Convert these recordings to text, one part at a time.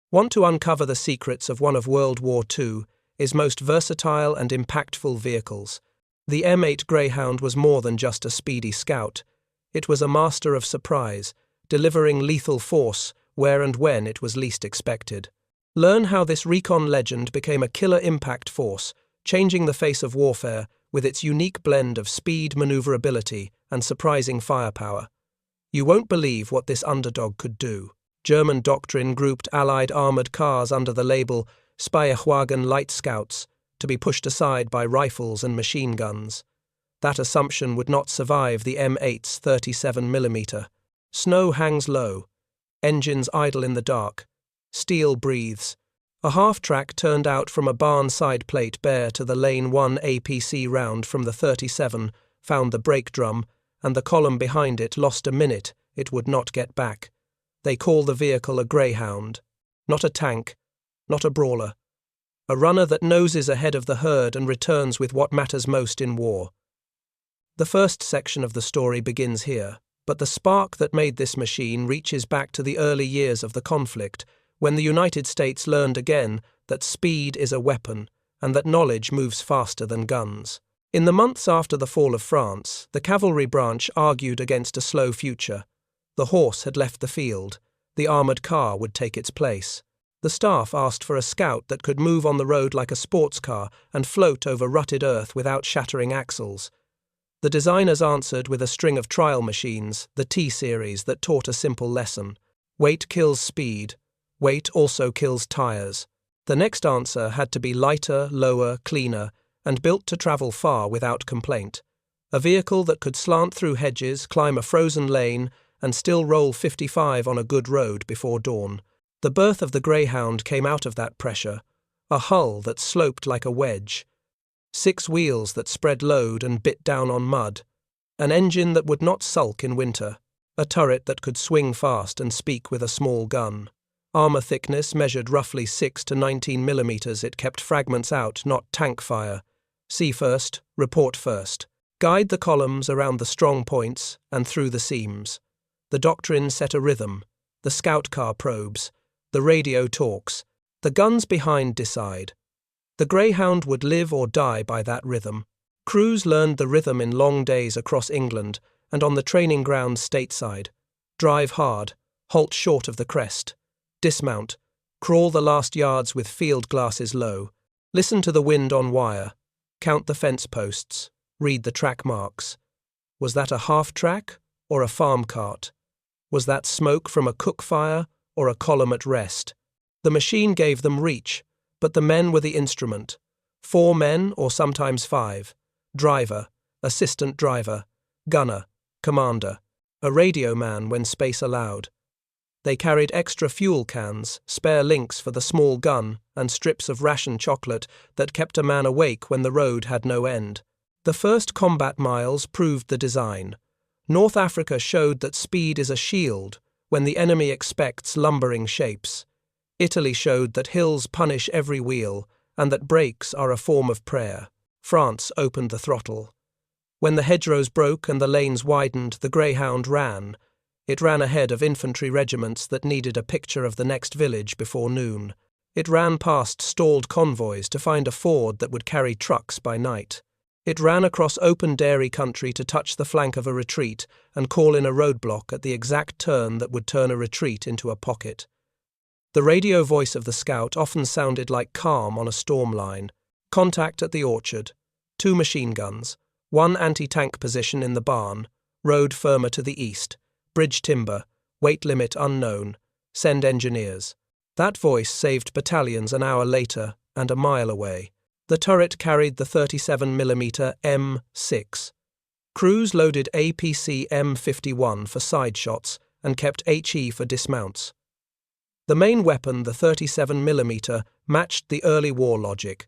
Want to uncover the secrets of one of World War II's most versatile and impactful vehicles? The M8 Greyhound was more than just a speedy scout. It was a master of surprise, delivering lethal force where and when it was least expected. Learn how this recon legend became a killer impact force, changing the face of warfare with its unique blend of speed, maneuverability, and surprising firepower. You won't believe what this underdog could do. German doctrine grouped Allied armoured cars under the label Speerwagen Light Scouts to be pushed aside by rifles and machine guns. That assumption would not survive the M8's 37mm. Snow hangs low. Engines idle in the dark. Steel breathes. A half-track turned out from a barn side plate bare to the Lane 1 APC round from the 37 found the brake drum, and the column behind it lost a minute it would not get back. They call the vehicle a Greyhound. Not a tank, not a brawler. A runner that noses ahead of the herd and returns with what matters most in war. The first section of the story begins here, but the spark that made this machine reaches back to the early years of the conflict, when the United States learned again that speed is a weapon and that knowledge moves faster than guns. In the months after the fall of France, the cavalry branch argued against a slow future. The horse had left the field. The armoured car would take its place. The staff asked for a scout that could move on the road like a sports car and float over rutted earth without shattering axles. The designers answered with a string of trial machines, the T-series, that taught a simple lesson. Weight kills speed. Weight also kills tires. The next answer had to be lighter, lower, cleaner, and built to travel far without complaint. A vehicle that could slant through hedges, climb a frozen lane, and still roll 55 on a good road before dawn. The birth of the Greyhound came out of that pressure. A hull that sloped like a wedge. 6 wheels that spread load and bit down on mud. An engine that would not sulk in winter. A turret that could swing fast and speak with a small gun. Armour thickness measured roughly 6 to 19mm. It kept fragments out, not tank fire. See first, report first. Guide the columns around the strong points and through the seams. The doctrine set a rhythm. The scout car probes. The radio talks. The guns behind decide. The Greyhound would live or die by that rhythm. Crews learned the rhythm in long days across England and on the training grounds stateside. Drive hard. Halt short of the crest. Dismount. Crawl the last yards with field glasses low. Listen to the wind on wire. Count the fence posts. Read the track marks. Was that a half-track or a farm cart? Was that smoke from a cook fire or a column at rest? The machine gave them reach, but the men were the instrument. 4 men or sometimes 5. Driver, assistant driver, gunner, commander, a radio man when space allowed. They carried extra fuel cans, spare links for the small gun, and strips of ration chocolate that kept a man awake when the road had no end. The first combat miles proved the design. North Africa showed that speed is a shield when the enemy expects lumbering shapes. Italy showed that hills punish every wheel and that brakes are a form of prayer. France opened the throttle. When the hedgerows broke and the lanes widened, the Greyhound ran. It ran ahead of infantry regiments that needed a picture of the next village before noon. It ran past stalled convoys to find a ford that would carry trucks by night. It ran across open dairy country to touch the flank of a retreat and call in a roadblock at the exact turn that would turn a retreat into a pocket. The radio voice of the scout often sounded like calm on a storm line. Contact at the orchard. 2 machine guns. 1 anti-tank position in the barn. Road firmer to the east. Bridge timber. Weight limit unknown. Send engineers. That voice saved battalions an hour later and a mile away. The turret carried the 37mm M6. Crews loaded APC M51 for side shots and kept HE for dismounts. The main weapon, the 37mm, matched the early war logic.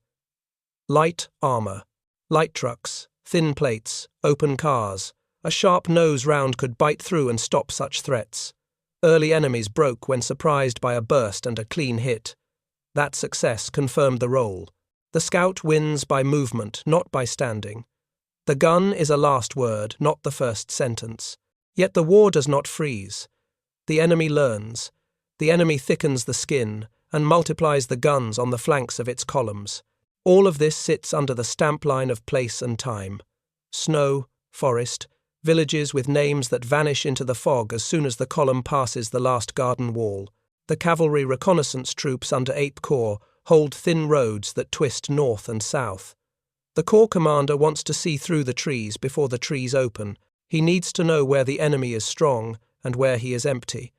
Light armour, light trucks, thin plates, open cars. A sharp nose round could bite through and stop such threats. Early enemies broke when surprised by a burst and a clean hit. That success confirmed the role. The scout wins by movement, not by standing. The gun is a last word, not the first sentence. Yet the war does not freeze. The enemy learns. The enemy thickens the skin, and multiplies the guns on the flanks of its columns. All of this sits under the stamp line of place and time. Snow, forest, villages with names that vanish into the fog as soon as the column passes the last garden wall. The cavalry reconnaissance troops under 8th Corps hold thin roads that twist north and south. The corps commander wants to see through the trees before the trees open. He needs to know where the enemy is strong and where he is empty.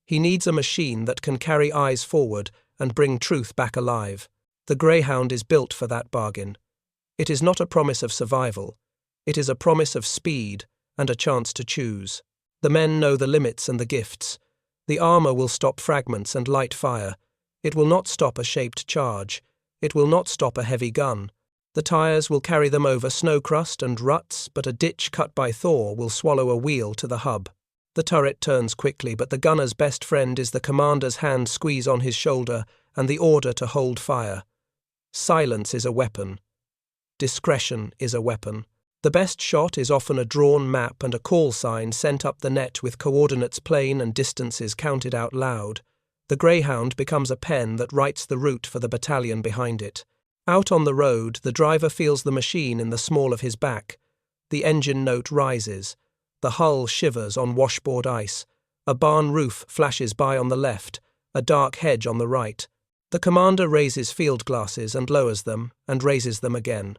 He needs a machine that can carry eyes forward and bring truth back alive. The Greyhound is built for that bargain. It is not a promise of survival. It is a promise of speed and a chance to choose. The men know the limits and the gifts. The armor will stop fragments and light fire. It will not stop a shaped charge. It will not stop a heavy gun. The tires will carry them over snow crust and ruts, but a ditch cut by Thor will swallow a wheel to the hub. The turret turns quickly, but the gunner's best friend is the commander's hand squeeze on his shoulder and the order to hold fire. Silence is a weapon. Discretion is a weapon. The best shot is often a drawn map and a call sign sent up the net with coordinates plain and distances counted out loud. The Greyhound becomes a pen that writes the route for the battalion behind it. Out on the road, the driver feels the machine in the small of his back. The engine note rises. The hull shivers on washboard ice. A barn roof flashes by on the left, a dark hedge on the right. The commander raises field glasses and lowers them, and raises them again.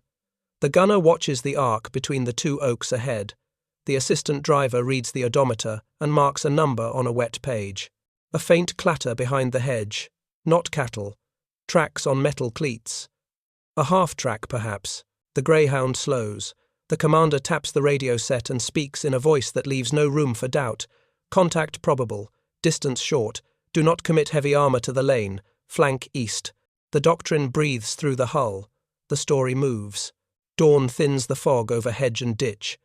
The gunner watches the arc between the two oaks ahead. The assistant driver reads the odometer and marks a number on a wet page. A faint clatter behind the hedge. Not cattle. Tracks on metal cleats. A half-track, perhaps. The Greyhound slows. The commander taps the radio set and speaks in a voice that leaves no room for doubt. Contact probable. Distance short. Do not commit heavy armor to the lane. Flank east. The doctrine breathes through the hull. The story moves. Dawn thins the fog over hedge and ditch.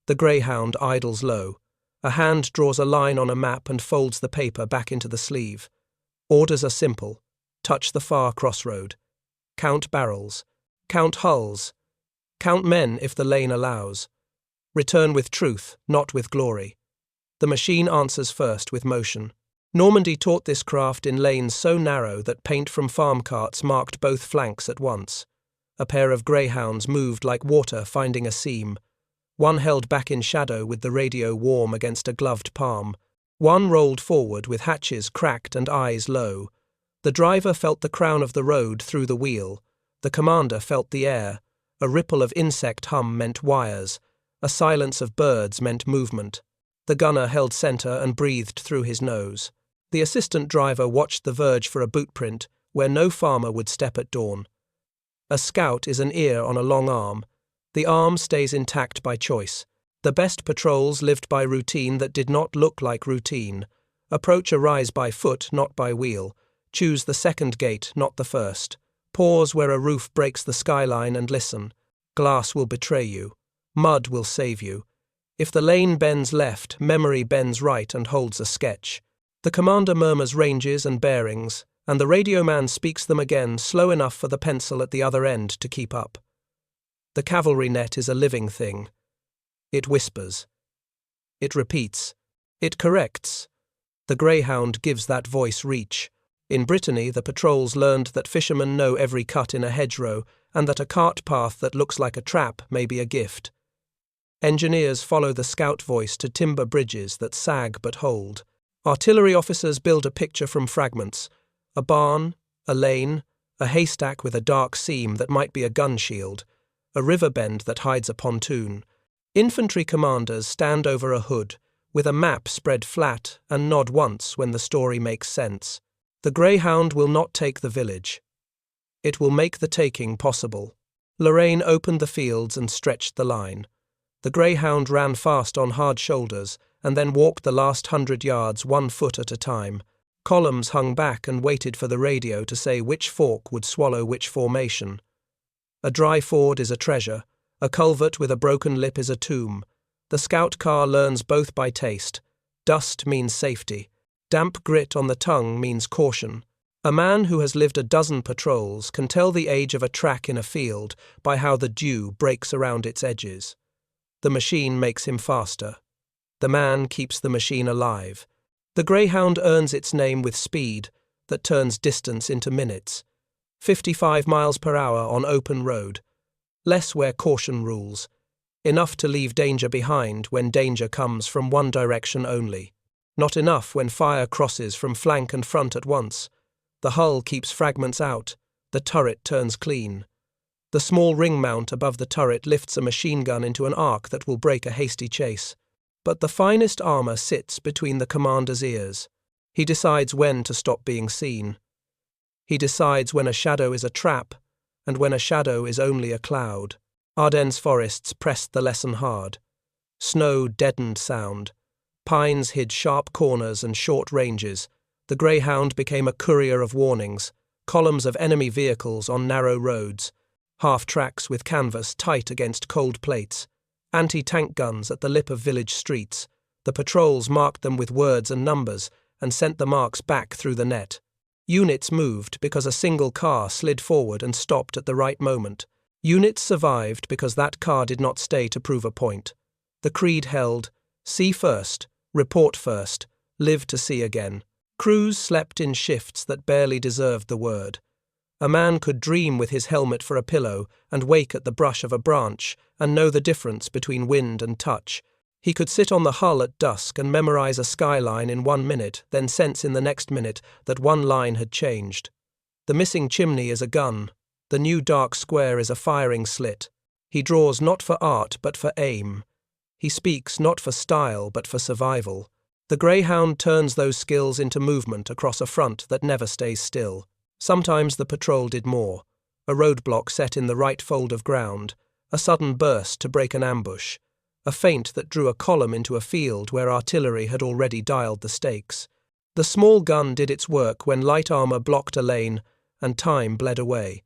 The Greyhound idles low. A hand draws a line on a map and folds the paper back into the sleeve. Orders are simple. Touch the far crossroad. Count barrels. Count hulls. Count men if the lane allows. Return with truth, not with glory. The machine answers first with motion. Normandy taught this craft in lanes so narrow that paint from farm carts marked both flanks at once. A pair of Greyhounds moved like water finding a seam. One held back in shadow with the radio warm against a gloved palm. One rolled forward with hatches cracked and eyes low. The driver felt the crown of the road through the wheel. The commander felt the air. A ripple of insect hum meant wires. A silence of birds meant movement. The gunner held center and breathed through his nose. The assistant driver watched the verge for a bootprint where no farmer would step at dawn. A scout is an ear on a long arm. The arm stays intact by choice. The best patrols lived by routine that did not look like routine. Approach a rise by foot, not by wheel. Choose the second gate, not the first. Pause where a roof breaks the skyline and listen. Glass will betray you. Mud will save you. If the lane bends left, memory bends right and holds a sketch. The commander murmurs ranges and bearings, and the radio man speaks them again, slow enough for the pencil at the other end to keep up. The cavalry net is a living thing. It whispers. It repeats. It corrects. The Greyhound gives that voice reach. In Brittany, the patrols learned that fishermen know every cut in a hedgerow, and that a cart path that looks like a trap may be a gift. Engineers follow the scout voice to timber bridges that sag but hold. Artillery officers build a picture from fragments. A barn, a lane, a haystack with a dark seam that might be a gun shield, a river bend that hides a pontoon. Infantry commanders stand over a hood, with a map spread flat, and nod once when the story makes sense. The Greyhound will not take the village. It will make the taking possible. Lorraine opened the fields and stretched the line. The Greyhound ran fast on hard shoulders, and then walked the last 100 yards 1 foot at a time. Columns hung back and waited for the radio to say which fork would swallow which formation. A dry ford is a treasure. A culvert with a broken lip is a tomb. The scout car learns both by taste. Dust means safety. Damp grit on the tongue means caution. A man who has lived a dozen patrols can tell the age of a track in a field by how the dew breaks around its edges. The machine makes him faster. The man keeps the machine alive. The Greyhound earns its name with speed, that turns distance into minutes. 55 miles per hour on open road. Less where caution rules. Enough to leave danger behind when danger comes from one direction only. Not enough when fire crosses from flank and front at once. The hull keeps fragments out. The turret turns clean. The small ring mount above the turret lifts a machine gun into an arc that will break a hasty chase. But the finest armor sits between the commander's ears. He decides when to stop being seen. He decides when a shadow is a trap, and when a shadow is only a cloud. Ardennes forests pressed the lesson hard. Snow deadened sound. Pines hid sharp corners and short ranges. The greyhound became a courier of warnings, columns of enemy vehicles on narrow roads, half-tracks with canvas tight against cold plates, anti-tank guns at the lip of village streets. The patrols marked them with words and numbers and sent the marks back through the net. Units moved because a single car slid forward and stopped at the right moment. Units survived because that car did not stay to prove a point. The creed held, see first, report first, live to see again. Crews slept in shifts that barely deserved the word. A man could dream with his helmet for a pillow and wake at the brush of a branch and know the difference between wind and touch. He could sit on the hull at dusk and memorize a skyline in 1 minute, then sense in the next minute that one line had changed. The missing chimney is a gun. The new dark square is a firing slit. He draws not for art but for aim. He speaks not for style but for survival. The greyhound turns those skills into movement across a front that never stays still. Sometimes the patrol did more. A roadblock set in the right fold of ground, a sudden burst to break an ambush, a feint that drew a column into a field where artillery had already dialed the stakes. The small gun did its work when light armor blocked a lane and time bled away.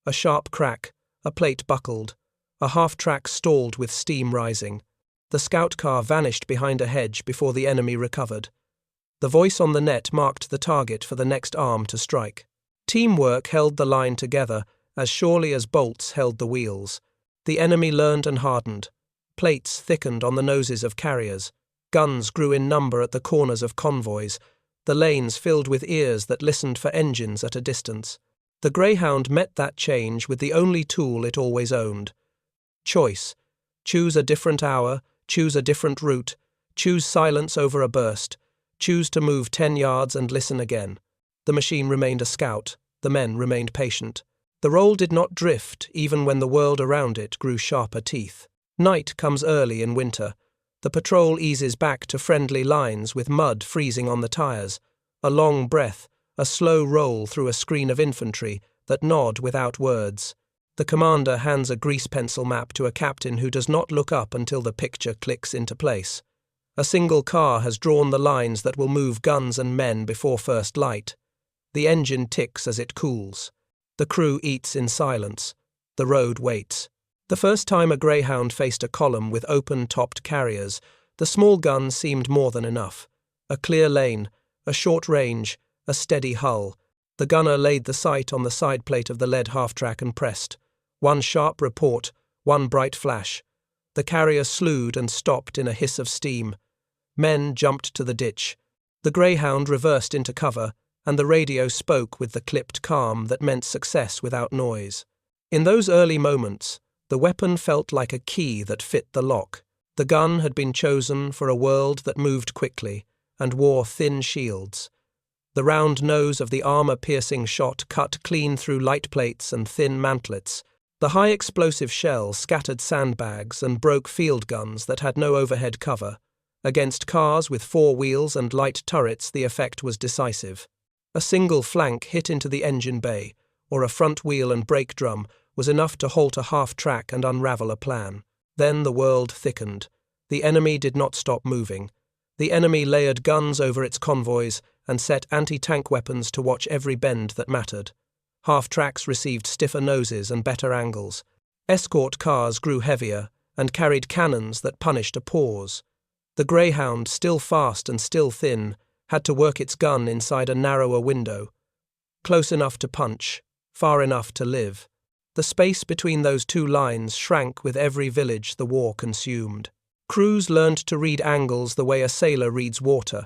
A sharp crack, a plate buckled, a half-track stalled with steam rising. The scout car vanished behind a hedge before the enemy recovered. The voice on the net marked the target for the next arm to strike. Teamwork held the line together as surely as bolts held the wheels. The enemy learned and hardened. Plates thickened on the noses of carriers. Guns grew in number at the corners of convoys. The lanes filled with ears that listened for engines at a distance. The greyhound met that change with the only tool it always owned. Choice. Choose a different hour, choose a different route, choose silence over a burst, choose to move 10 yards and listen again. The machine remained a scout. The men remained patient. The role did not drift even when the world around it grew sharper teeth. Night comes early in winter. The patrol eases back to friendly lines with mud freezing on the tires. A long breath, a slow roll through a screen of infantry that nod without words. The commander hands a grease pencil map to a captain who does not look up until the picture clicks into place. A single car has drawn the lines that will move guns and men before first light. The engine ticks as it cools. The crew eats in silence. The road waits. The first time a greyhound faced a column with open-topped carriers, the small gun seemed more than enough. A clear lane, a short range, a steady hull. The gunner laid the sight on the side plate of the lead half-track and pressed. One sharp report, one bright flash. The carrier slewed and stopped in a hiss of steam. Men jumped to the ditch. The greyhound reversed into cover, and the radio spoke with the clipped calm that meant success without noise. In those early moments, the weapon felt like a key that fit the lock. The gun had been chosen for a world that moved quickly and wore thin shields. The round nose of the armor-piercing shot cut clean through light plates and thin mantlets. The high-explosive shell scattered sandbags and broke field guns that had no overhead cover. Against cars with 4 wheels and light turrets, the effect was decisive. A single flank hit into the engine bay, or a front wheel and brake drum, was enough to halt a half-track and unravel a plan. Then the world thickened. The enemy did not stop moving. The enemy layered guns over its convoys and set anti-tank weapons to watch every bend that mattered. Half-tracks received stiffer noses and better angles. Escort cars grew heavier and carried cannons that punished a pause. The greyhound, still fast and still thin, had to work its gun inside a narrower window. Close enough to punch, far enough to live. The space between those two lines shrank with every village the war consumed. Crews learned to read angles the way a sailor reads water.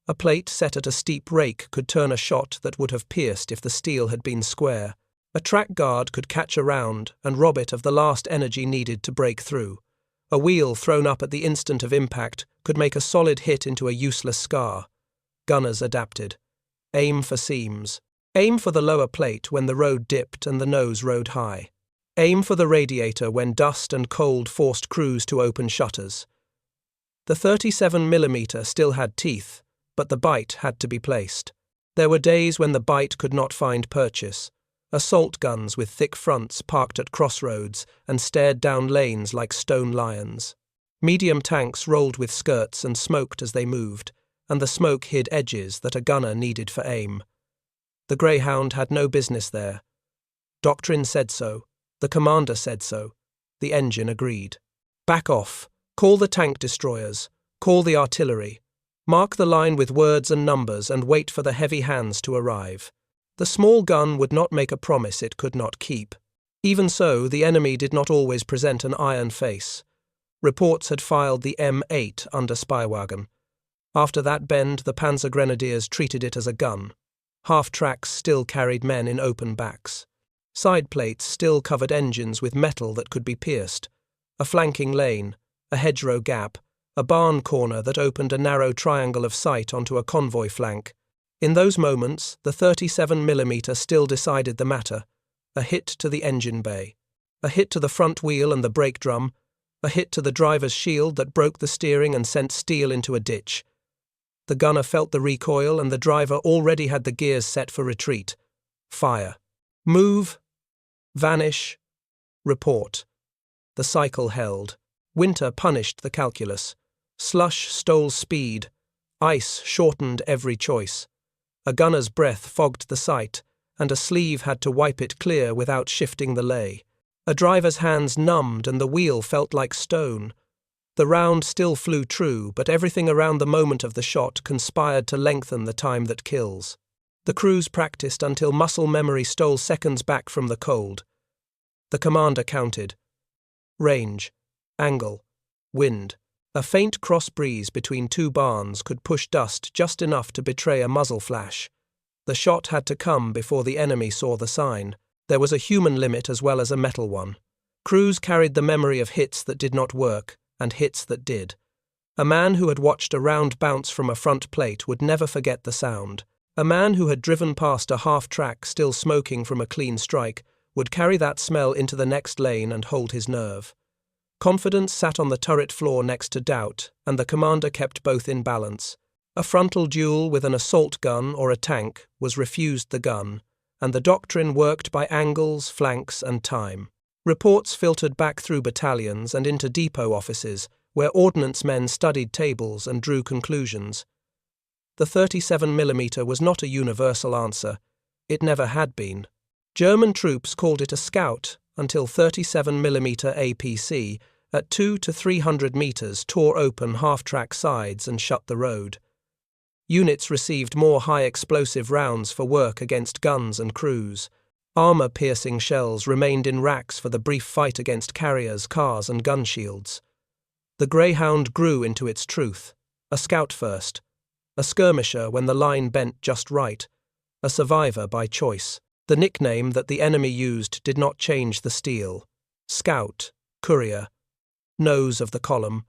A plate set at a steep rake could turn a shot that would have pierced if the steel had been square. A track guard could catch a round and rob it of the last energy needed to break through. A wheel thrown up at the instant of impact could make a solid hit into a useless scar. Gunners adapted. Aim for seams. Aim for the lower plate when the road dipped and the nose rode high. Aim for the radiator when dust and cold forced crews to open shutters. The 37mm still had teeth, but the bite had to be placed. There were days when the bite could not find purchase. Assault guns with thick fronts parked at crossroads and stared down lanes like stone lions. Medium tanks rolled with skirts and smoked as they moved, and the smoke hid edges that a gunner needed for aim. The Greyhound had no business there. Doctrine said so. The commander said so. The engine agreed. Back off. Call the tank destroyers. Call the artillery. Mark the line with words and numbers and wait for the heavy hands to arrive. The small gun would not make a promise it could not keep. Even so, the enemy did not always present an iron face. Reports had filed the M8 under Spywagen. After that bend, the Panzer Grenadiers treated it as a gun. Half-tracks still carried men in open backs. Side plates still covered engines with metal that could be pierced. A flanking lane, a hedgerow gap, a barn corner that opened a narrow triangle of sight onto a convoy flank. In those moments, the 37mm still decided the matter. A hit to the engine bay. A hit to the front wheel and the brake drum. A hit to the driver's shield that broke the steering and sent steel into a ditch. The gunner felt the recoil and the driver already had the gears set for retreat. Fire. Move. Vanish. Report. The cycle held. Winter punished the calculus. Slush stole speed. Ice shortened every choice. A gunner's breath fogged the sight, and a sleeve had to wipe it clear without shifting the lay. A driver's hands numbed and the wheel felt like stone. The round still flew true, but everything around the moment of the shot conspired to lengthen the time that kills. The crews practiced until muscle memory stole seconds back from the cold. The commander counted. Range, angle, wind. A faint cross breeze between two barns could push dust just enough to betray a muzzle flash. The shot had to come before the enemy saw the sign. There was a human limit as well as a metal one. Crews carried the memory of hits that did not work, and hits that did. A man who had watched a round bounce from a front plate would never forget the sound. A man who had driven past a half-track still smoking from a clean strike would carry that smell into the next lane and hold his nerve. Confidence sat on the turret floor next to doubt, and the commander kept both in balance. A frontal duel with an assault gun or a tank was refused the gun, and the doctrine worked by angles, flanks, and time. Reports filtered back through battalions and into depot offices, where ordnance men studied tables and drew conclusions. The 37mm was not a universal answer. It never had been. German troops called it a scout until 37mm APC at 200 to 300 meters tore open half-track sides and shut the road. Units received more high-explosive rounds for work against guns and crews. Armor-piercing shells remained in racks for the brief fight against carriers, cars, and gun shields. The Greyhound grew into its truth. A scout first. A skirmisher when the line bent just right. A survivor by choice. The nickname that the enemy used did not change the steel. Scout, courier, nose of the column.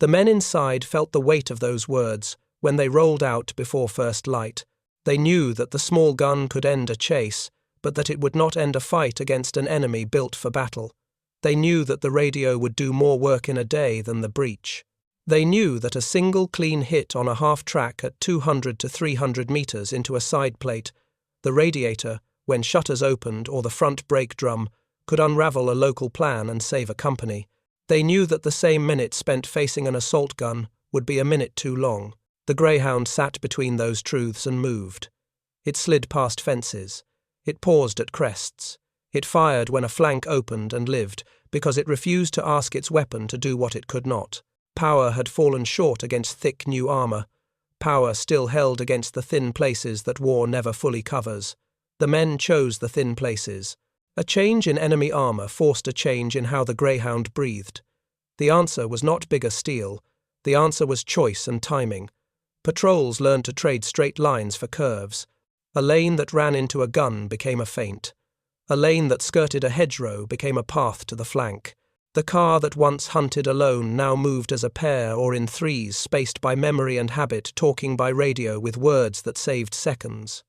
The men inside felt the weight of those words when they rolled out before first light. They knew that the small gun could end a chase, but that it would not end a fight against an enemy built for battle. They knew that the radio would do more work in a day than the breech. They knew that a single clean hit on a half-track at 200 to 300 meters into a side plate, the radiator, when shutters opened, or the front brake drum, could unravel a local plan and save a company. They knew that the same minute spent facing an assault gun would be a minute too long. The Greyhound sat between those truths and moved. It slid past fences. It paused at crests. It fired when a flank opened and lived, because it refused to ask its weapon to do what it could not. Power had fallen short against thick new armor. Power still held against the thin places that war never fully covers. The men chose the thin places. A change in enemy armor forced a change in how the Greyhound breathed. The answer was not bigger steel. The answer was choice and timing. Patrols learned to trade straight lines for curves. A lane that ran into a gun became a feint. A lane that skirted a hedgerow became a path to the flank. The car that once hunted alone now moved as a pair or in threes, spaced by memory and habit, talking by radio with words that saved seconds.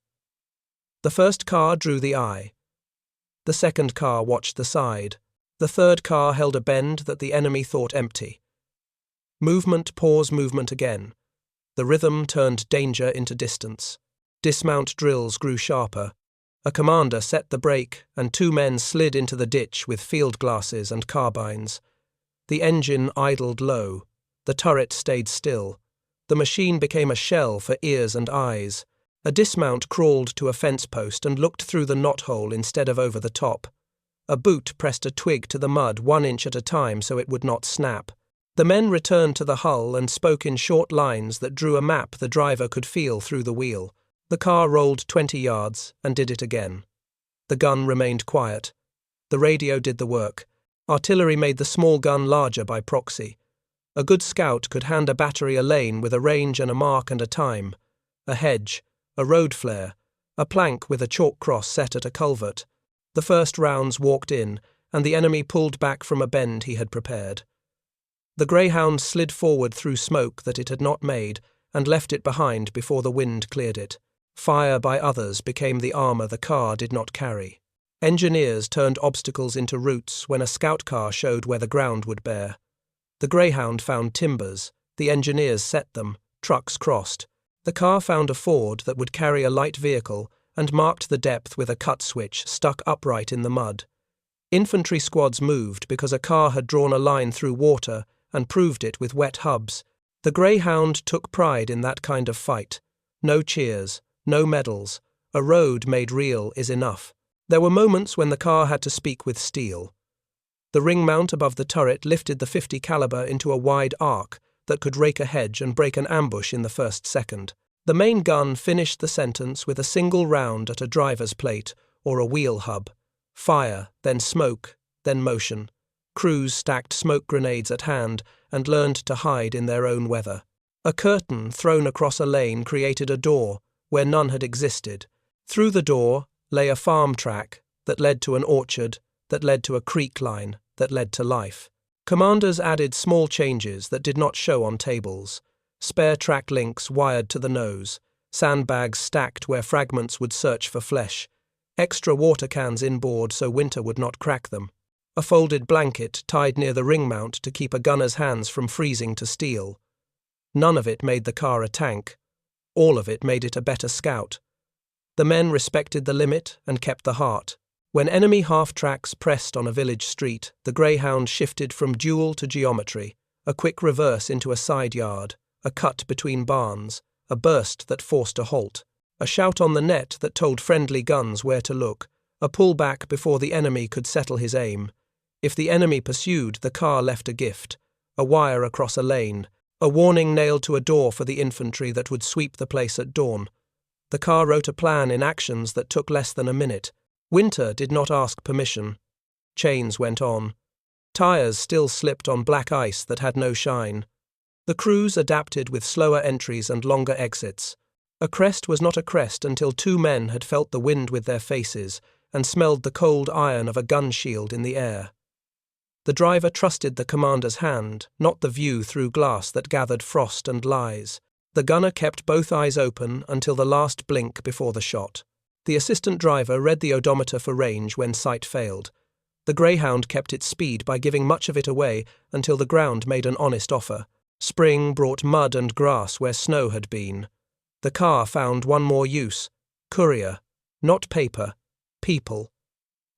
The first car drew the eye. The second car watched the side. The third car held a bend that the enemy thought empty. Movement, pause, movement again. The rhythm turned danger into distance. Dismount drills grew sharper. A commander set the brake, and two men slid into the ditch with field glasses and carbines. The engine idled low. The turret stayed still. The machine became a shell for ears and eyes. A dismount crawled to a fence post and looked through the knothole instead of over the top. A boot pressed a twig to the mud 1 inch at a time so it would not snap. The men returned to the hull and spoke in short lines that drew a map the driver could feel through the wheel. The car rolled 20 yards and did it again. The gun remained quiet. The radio did the work. Artillery made the small gun larger by proxy. A good scout could hand a battery a lane with a range and a mark and a time, a hedge, a road flare, a plank with a chalk cross set at a culvert. The first rounds walked in, and the enemy pulled back from a bend he had prepared. The greyhound slid forward through smoke that it had not made and left it behind before the wind cleared it. Fire by others became the armour the car did not carry. Engineers turned obstacles into routes when a scout car showed where the ground would bear. The greyhound found timbers, the engineers set them, trucks crossed. The car found a ford that would carry a light vehicle and marked the depth with a cut switch stuck upright in the mud. Infantry squads moved because a car had drawn a line through water and proved it with wet hubs. The greyhound took pride in that kind of fight. No cheers, no medals. A road made real is enough. There were moments when the car had to speak with steel. The ring mount above the turret lifted the .50 caliber into a wide arc that could rake a hedge and break an ambush in the first second. The main gun finished the sentence with a single round at a driver's plate or a wheel hub. Fire, then smoke, then motion. Crews stacked smoke grenades at hand and learned to hide in their own weather. A curtain thrown across a lane created a door where none had existed. Through the door lay a farm track that led to an orchard, that led to a creek line, that led to life. Commanders added small changes that did not show on tables. Spare track links wired to the nose, sandbags stacked where fragments would search for flesh, extra water cans inboard so winter would not crack them, a folded blanket tied near the ring mount to keep a gunner's hands from freezing to steel. None of it made the car a tank. All of it made it a better scout. The men respected the limit and kept the heart. When enemy half-tracks pressed on a village street, the greyhound shifted from duel to geometry, a quick reverse into a side yard, a cut between barns, a burst that forced a halt, a shout on the net that told friendly guns where to look, a pullback before the enemy could settle his aim. If the enemy pursued, the car left a gift, a wire across a lane, a warning nailed to a door for the infantry that would sweep the place at dawn. The car wrote a plan in actions that took less than a minute. Winter did not ask permission. Chains went on. Tires still slipped on black ice that had no shine. The crews adapted with slower entries and longer exits. A crest was not a crest until two men had felt the wind with their faces and smelled the cold iron of a gun shield in the air. The driver trusted the commander's hand, not the view through glass that gathered frost and lies. The gunner kept both eyes open until the last blink before the shot. The assistant driver read the odometer for range when sight failed. The greyhound kept its speed by giving much of it away until the ground made an honest offer. Spring brought mud and grass where snow had been. The car found one more use: courier, not paper, people.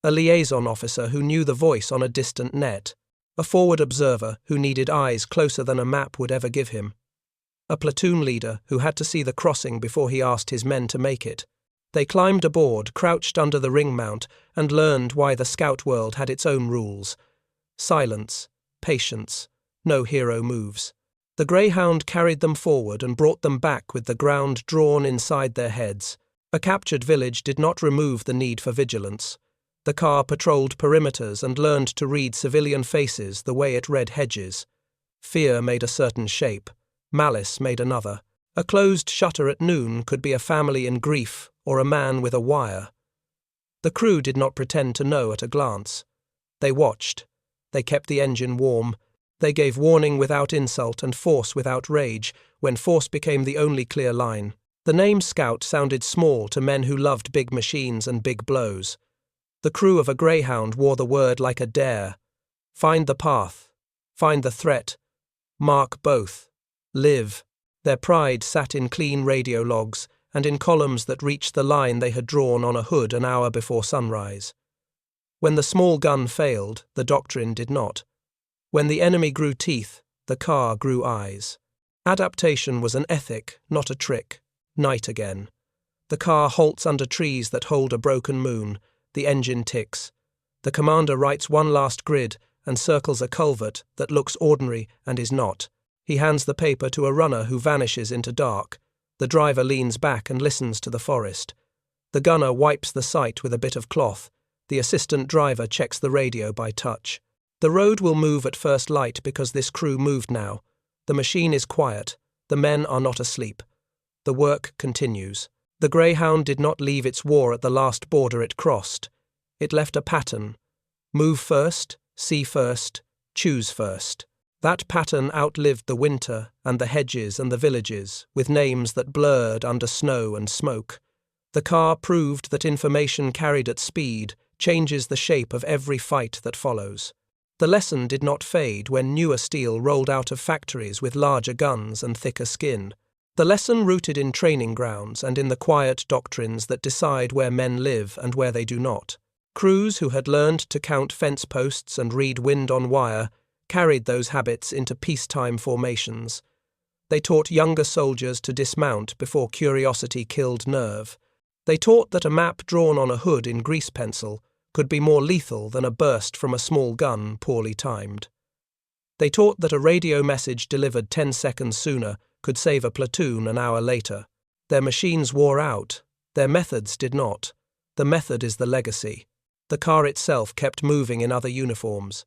A liaison officer who knew the voice on a distant net. A forward observer who needed eyes closer than a map would ever give him. A platoon leader who had to see the crossing before he asked his men to make it. They climbed aboard, crouched under the ring mount, and learned why the scout world had its own rules. Silence, patience, no hero moves. The greyhound carried them forward and brought them back with the ground drawn inside their heads. A captured village did not remove the need for vigilance. The car patrolled perimeters and learned to read civilian faces the way it read hedges. Fear made a certain shape. Malice made another. A closed shutter at noon could be a family in grief or a man with a wire. The crew did not pretend to know at a glance. They watched. They kept the engine warm. They gave warning without insult and force without rage, when force became the only clear line. The name Scout sounded small to men who loved big machines and big blows. The crew of a Greyhound wore the word like a dare. Find the path. Find the threat. Mark both. Live. Their pride sat in clean radio logs and in columns that reached the line they had drawn on a hood an hour before sunrise. When the small gun failed, the doctrine did not. When the enemy grew teeth, the car grew eyes. Adaptation was an ethic, not a trick. Night again. The car halts under trees that hold a broken moon. The engine ticks. The commander writes one last grid and circles a culvert that looks ordinary and is not. He hands the paper to a runner who vanishes into dark. The driver leans back and listens to the forest. The gunner wipes the sight with a bit of cloth. The assistant driver checks the radio by touch. The road will move at first light because this crew moved now. The machine is quiet. The men are not asleep. The work continues. The Greyhound did not leave its war at the last border it crossed. It left a pattern. Move first, see first, choose first. That pattern outlived the winter and the hedges and the villages, with names that blurred under snow and smoke. The car proved that information carried at speed changes the shape of every fight that follows. The lesson did not fade when newer steel rolled out of factories with larger guns and thicker skin. The lesson rooted in training grounds and in the quiet doctrines that decide where men live and where they do not. Crews who had learned to count fence posts and read wind on wire carried those habits into peacetime formations. They taught younger soldiers to dismount before curiosity killed nerve. They taught that a map drawn on a hood in grease pencil could be more lethal than a burst from a small gun poorly timed. They taught that a radio message delivered 10 seconds sooner could save a platoon an hour later. Their machines wore out. Their methods did not. The method is the legacy. The car itself kept moving in other uniforms.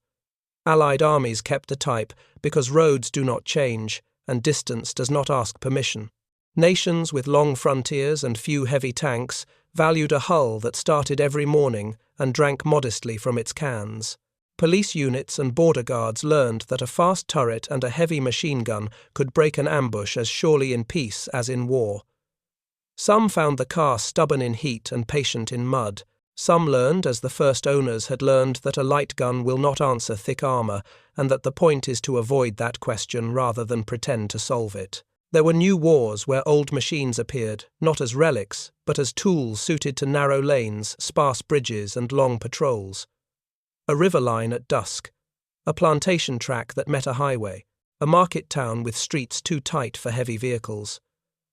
Allied armies kept the type because roads do not change and distance does not ask permission. Nations with long frontiers and few heavy tanks valued a hull that started every morning and drank modestly from its cans. Police units and border guards learned that a fast turret and a heavy machine gun could break an ambush as surely in peace as in war. Some found the car stubborn in heat and patient in mud. Some learned, as the first owners had learned, that a light gun will not answer thick armor, and that the point is to avoid that question rather than pretend to solve it. There were new wars where old machines appeared, not as relics, but as tools suited to narrow lanes, sparse bridges, and long patrols. A river line at dusk, a plantation track that met a highway, a market town with streets too tight for heavy vehicles.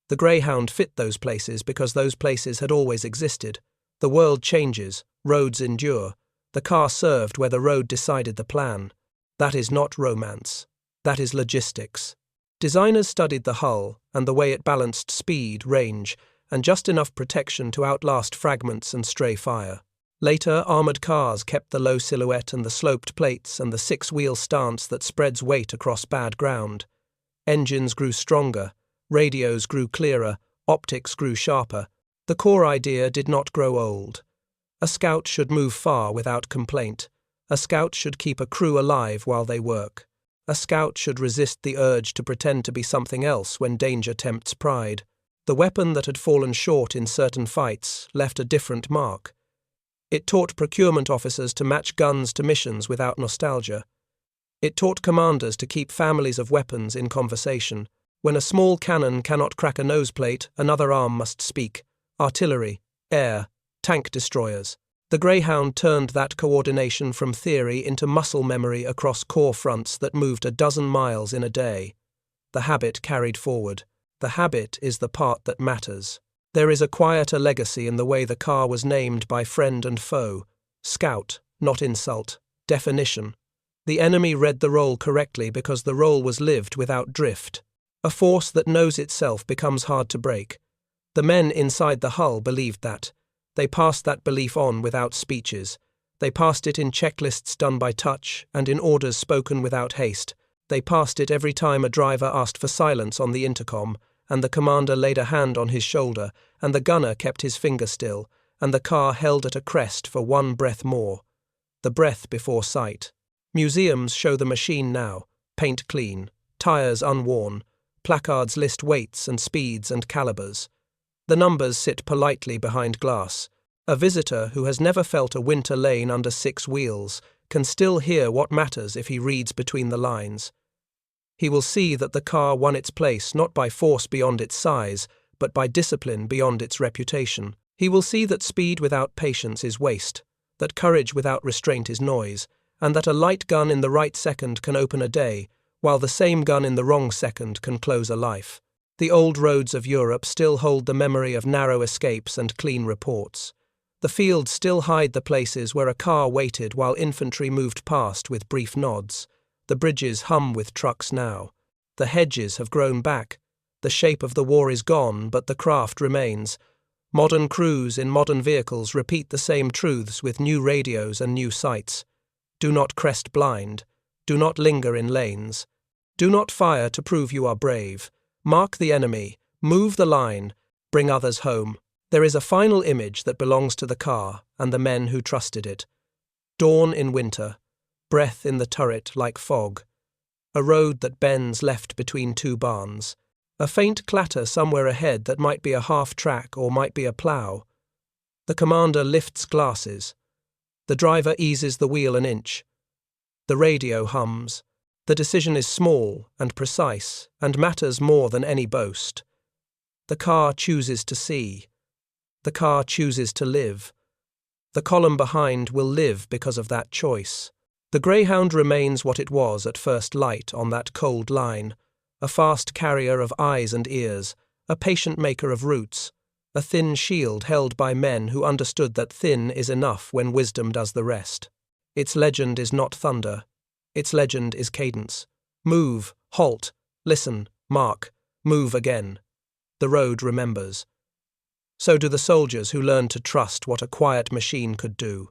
The Greyhound fit those places because those places had always existed. The world changes, roads endure. The car served where the road decided the plan. That is not romance. That is logistics. Designers studied the hull and the way it balanced speed, range, and just enough protection to outlast fragments and stray fire. Later, armoured cars kept the low silhouette and the sloped plates and the six-wheel stance that spreads weight across bad ground. Engines grew stronger, radios grew clearer, optics grew sharper. The core idea did not grow old. A scout should move far without complaint. A scout should keep a crew alive while they work. A scout should resist the urge to pretend to be something else when danger tempts pride. The weapon that had fallen short in certain fights left a different mark. It taught procurement officers to match guns to missions without nostalgia. It taught commanders to keep families of weapons in conversation. When a small cannon cannot crack a noseplate, another arm must speak. Artillery, air, tank destroyers. The Greyhound turned that coordination from theory into muscle memory across corps fronts that moved a dozen miles in a day. The habit carried forward. The habit is the part that matters. There is a quieter legacy in the way the car was named by friend and foe. Scout, not insult. Definition. The enemy read the role correctly because the role was lived without drift. A force that knows itself becomes hard to break. The men inside the hull believed that. They passed that belief on without speeches. They passed it in checklists done by touch and in orders spoken without haste. They passed it every time a driver asked for silence on the intercom, and the commander laid a hand on his shoulder, and the gunner kept his finger still, and the car held at a crest for one breath more. The breath before sight. Museums show the machine now, paint clean, tires unworn, placards list weights and speeds and calibers. The numbers sit politely behind glass. A visitor who has never felt a winter lane under 6 wheels can still hear what matters if he reads between the lines. He will see that the car won its place not by force beyond its size, but by discipline beyond its reputation. He will see that speed without patience is waste, that courage without restraint is noise, and that a light gun in the right second can open a day, while the same gun in the wrong second can close a life. The old roads of Europe still hold the memory of narrow escapes and clean reports. The fields still hide the places where a car waited while infantry moved past with brief nods. The bridges hum with trucks now. The hedges have grown back. The shape of the war is gone, but the craft remains. Modern crews in modern vehicles repeat the same truths with new radios and new sights. Do not crest blind. Do not linger in lanes. Do not fire to prove you are brave. Mark the enemy. Move the line. Bring others home. There is a final image that belongs to the car and the men who trusted it. Dawn in winter. Breath in the turret like fog. A road that bends left between 2 barns. A faint clatter somewhere ahead that might be a half-track or might be a plough. The commander lifts glasses. The driver eases the wheel an inch. The radio hums. The decision is small and precise and matters more than any boast. The car chooses to see. The car chooses to live. The column behind will live because of that choice. The Greyhound remains what it was at first light on that cold line, a fast carrier of eyes and ears, a patient maker of routes, a thin shield held by men who understood that thin is enough when wisdom does the rest. Its legend is not thunder. Its legend is cadence. Move, halt, listen, mark, move again. The road remembers. So do the soldiers who learned to trust what a quiet machine could do.